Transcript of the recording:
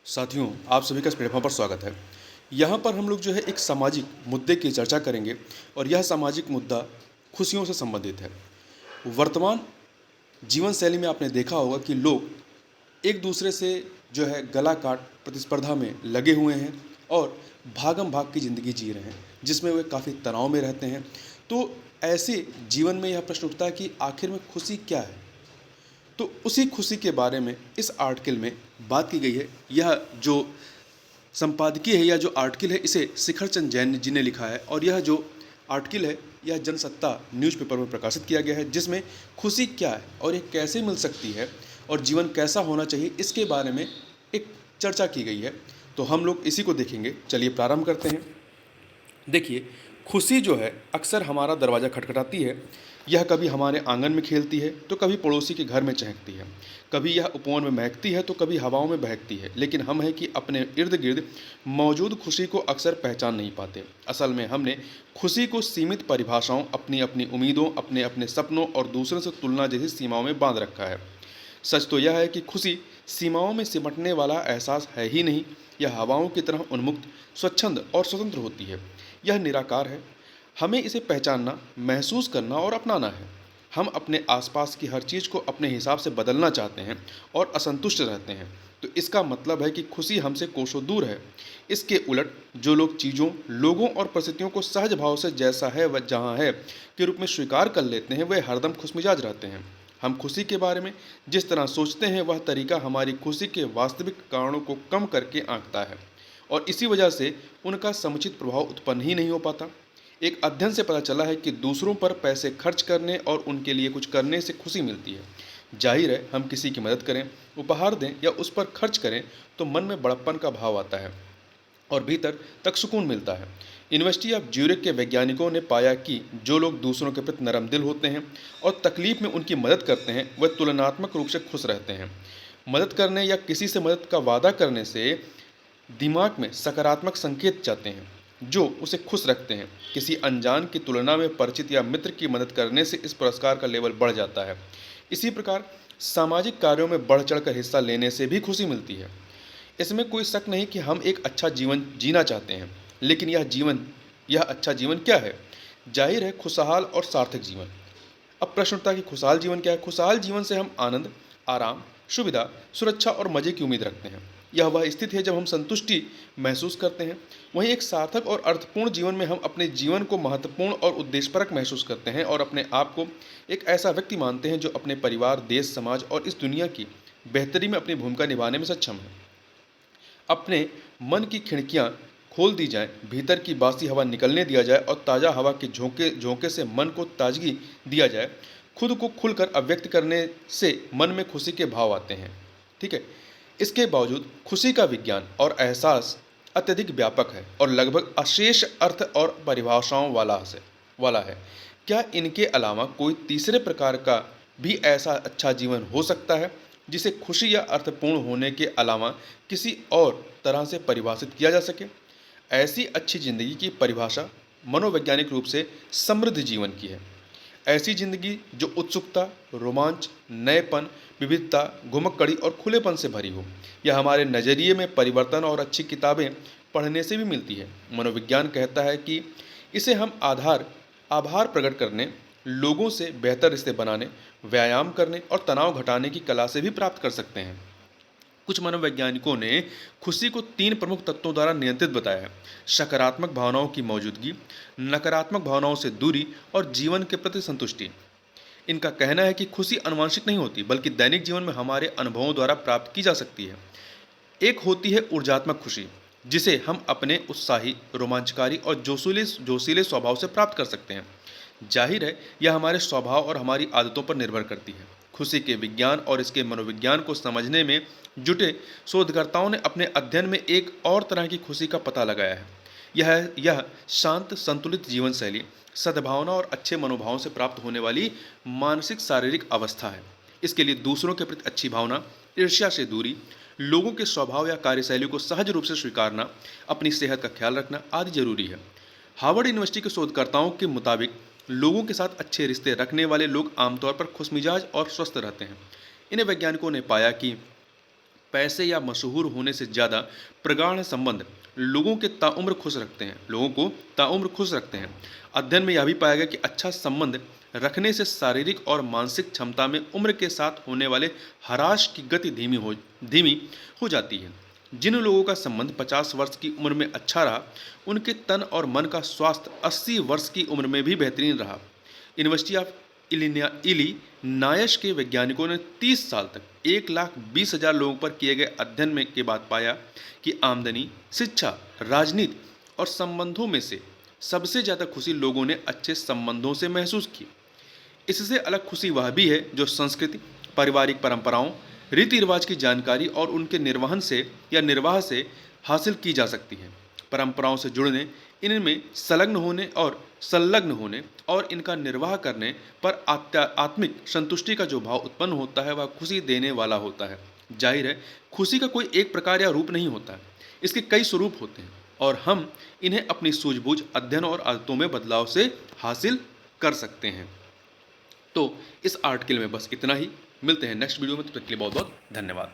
साथियों, आप सभी का इस प्लेटफॉर्म पर स्वागत है। यहाँ पर हम लोग जो है एक सामाजिक मुद्दे की चर्चा करेंगे और यह सामाजिक मुद्दा खुशियों से संबंधित है। वर्तमान जीवन शैली में आपने देखा होगा कि लोग एक दूसरे से जो है गला काट प्रतिस्पर्धा में लगे हुए हैं और भागम भाग की ज़िंदगी जी रहे हैं, जिसमें वे काफ़ी तनाव में रहते हैं। तो ऐसे जीवन में यह प्रश्न उठता है कि आखिर में खुशी क्या है? तो उसी खुशी के बारे में इस आर्टिकल में बात की गई है। यह जो संपादकीय है या जो आर्टिकल है, इसे शिखर चंद जैन जी ने लिखा है और यह जो आर्टिकल है यह जनसत्ता न्यूज़पेपर में प्रकाशित किया गया है, जिसमें खुशी क्या है और ये कैसे मिल सकती है और जीवन कैसा होना चाहिए, इसके बारे में एक चर्चा की गई है। तो हम लोग इसी को देखेंगे। चलिए प्रारंभ करते हैं। देखिए, खुशी जो है अक्सर हमारा दरवाज़ा खटखटाती है। यह कभी हमारे आंगन में खेलती है तो कभी पड़ोसी के घर में चहकती है। कभी यह उपवन में महकती है तो कभी हवाओं में बहकती है। लेकिन हम हैं कि अपने इर्द गिर्द मौजूद खुशी को अक्सर पहचान नहीं पाते। असल में हमने खुशी को सीमित परिभाषाओं, अपनी अपनी उम्मीदों, अपने अपने सपनों और दूसरों से तुलना जैसी सीमाओं में बांध रखा है। सच तो यह है कि खुशी सीमाओं में सिमटने वाला एहसास है ही नहीं। यह हवाओं की तरह उन्मुक्त, स्वच्छंद और स्वतंत्र होती है। यह निराकार है। हमें इसे पहचानना, महसूस करना और अपनाना है। हम अपने आसपास की हर चीज़ को अपने हिसाब से बदलना चाहते हैं और असंतुष्ट रहते हैं। तो इसका मतलब है कि खुशी हमसे कोसों दूर है। इसके उलट जो लोग चीज़ों, लोगों और परिस्थितियों को सहज भाव से जैसा है वह जहाँ है के रूप में स्वीकार कर लेते हैं, वे हरदम खुशमिजाज रहते हैं। हम खुशी के बारे में जिस तरह सोचते हैं, वह तरीका हमारी खुशी के वास्तविक कारणों को कम करके आंकता है और इसी वजह से उनका समुचित प्रभाव उत्पन्न ही नहीं हो पाता। एक अध्ययन से पता चला है कि दूसरों पर पैसे खर्च करने और उनके लिए कुछ करने से खुशी मिलती है। जाहिर है, हम किसी की मदद करें, उपहार दें या उस पर खर्च करें तो मन में बड़प्पन का भाव आता है और भीतर तक सुकून मिलता है। यूनिवर्सिटी ऑफ ज्यूरिख के वैज्ञानिकों ने पाया कि जो लोग दूसरों के प्रति नरम दिल होते हैं और तकलीफ में उनकी मदद करते हैं, वह तुलनात्मक रूप से खुश रहते हैं। मदद करने या किसी से मदद का वादा करने से दिमाग में सकारात्मक संकेत जाते हैं जो उसे खुश रखते हैं। किसी अनजान की तुलना में परिचित या मित्र की मदद करने से इस पुरस्कार का लेवल बढ़ जाता है। इसी प्रकार सामाजिक कार्यों में बढ़ चढ़कर हिस्सा लेने से भी खुशी मिलती है। इसमें कोई शक नहीं कि हम एक अच्छा जीवन जीना चाहते हैं, लेकिन यह अच्छा जीवन क्या है? जाहिर है, खुशहाल और सार्थक जीवन। अब प्रश्न उठता है कि खुशहाल जीवन क्या है? खुशहाल जीवन से हम आनंद, आराम, सुविधा, सुरक्षा और मजे की उम्मीद रखते हैं। यह वह स्थिति है जब हम संतुष्टि महसूस करते हैं। वहीं एक सार्थक और अर्थपूर्ण जीवन में हम अपने जीवन को महत्वपूर्ण और उद्देश्यपरक महसूस करते हैं और अपने आप को एक ऐसा व्यक्ति मानते हैं जो अपने परिवार, देश, समाज और इस दुनिया की बेहतरी में अपनी भूमिका निभाने में सक्षम है। अपने मन की खिड़कियां खोल दी जाएं, भीतर की बासी हवा निकलने दिया जाए और ताज़ा हवा के झोंके झोंके से मन को ताजगी दिया जाए। खुद को खुलकर अभिव्यक्त करने से मन में खुशी के भाव आते हैं। ठीक है। इसके बावजूद खुशी का विज्ञान और एहसास अत्यधिक व्यापक है और लगभग अशेष अर्थ और परिभाषाओं वाला है। क्या इनके अलावा कोई तीसरे प्रकार का भी ऐसा अच्छा जीवन हो सकता है जिसे खुशी या अर्थपूर्ण होने के अलावा किसी और तरह से परिभाषित किया जा सके? ऐसी अच्छी जिंदगी की परिभाषा मनोवैज्ञानिक रूप से समृद्ध जीवन की है। ऐसी जिंदगी जो उत्सुकता, रोमांच, नएपन, विविधता, घुमक्कड़ी और खुलेपन से भरी हो। यह हमारे नज़रिए में परिवर्तन और अच्छी किताबें पढ़ने से भी मिलती है। मनोविज्ञान कहता है कि इसे हम आभार प्रकट करने, लोगों से बेहतर रिश्ते बनाने, व्यायाम करने और तनाव घटाने की कला से भी प्राप्त कर सकते हैं। कुछ मनोवैज्ञानिकों ने खुशी को 3 प्रमुख तत्वों द्वारा नियंत्रित बताया है: सकारात्मक भावनाओं की मौजूदगी, नकारात्मक भावनाओं से दूरी और जीवन के प्रति संतुष्टि। इनका कहना है कि खुशी आनुवंशिक नहीं होती, बल्कि दैनिक जीवन में हमारे अनुभवों द्वारा प्राप्त की जा सकती है। एक होती है ऊर्जात्मक खुशी, जिसे हम अपने उत्साही, रोमांचकारी और जोशीले स्वभाव से प्राप्त कर सकते हैं। जाहिर है, यह हमारे स्वभाव और हमारी आदतों पर निर्भर करती है। खुशी के विज्ञान और इसके मनोविज्ञान को समझने में जुटे शोधकर्ताओं ने अपने अध्ययन में एक और तरह की खुशी का पता लगाया है। यह शांत, संतुलित जीवन शैली, सद्भावना और अच्छे मनोभावों से प्राप्त होने वाली मानसिक शारीरिक अवस्था है। इसके लिए दूसरों के प्रति अच्छी भावना, ईर्ष्या से दूरी, लोगों के स्वभाव या कार्यशैली को सहज रूप से स्वीकारना, अपनी सेहत का ख्याल रखना आदि जरूरी है। हार्वर्ड यूनिवर्सिटी के शोधकर्ताओं के मुताबिक लोगों के साथ अच्छे रिश्ते रखने वाले लोग आमतौर पर खुशमिजाज और स्वस्थ रहते हैं। इन वैज्ञानिकों ने पाया कि पैसे या मशहूर होने से ज़्यादा प्रगाढ़ संबंध लोगों को ताउम्र खुश रखते हैं। अध्ययन में यह भी पाया गया कि अच्छा संबंध रखने से शारीरिक और मानसिक क्षमता में उम्र के साथ होने वाले ह्रास की गति धीमी हो जाती है। जिन लोगों का संबंध 50 वर्ष की उम्र में अच्छा रहा, उनके तन और मन का स्वास्थ्य 80 वर्ष की उम्र में भी बेहतरीन रहा। यूनिवर्सिटी ऑफ इलिनॉयस के वैज्ञानिकों ने 30 साल तक 1,20,000 लोगों पर किए गए अध्ययन में के बाद पाया कि आमदनी, शिक्षा, राजनीति और संबंधों में से सबसे ज़्यादा खुशी लोगों ने अच्छे संबंधों से महसूस की। इससे अलग खुशी वह भी है जो संस्कृति, पारिवारिक परंपराओं, रीति रिवाज की जानकारी और उनके निर्वाह से हासिल की जा सकती है। परंपराओं से जुड़ने, इनमें संलग्न होने और इनका निर्वाह करने पर आत्मिक संतुष्टि का जो भाव उत्पन्न होता है वह खुशी देने वाला होता है। जाहिर है, खुशी का कोई एक प्रकार या रूप नहीं होता है, इसके कई स्वरूप होते हैं और हम इन्हें अपनी सूझबूझ, अध्ययन और आदतों में बदलाव से हासिल कर सकते हैं। तो इस आर्टिकल में बस इतना ही। मिलते हैं नेक्स्ट वीडियो में, तब तक के लिए बहुत बहुत धन्यवाद।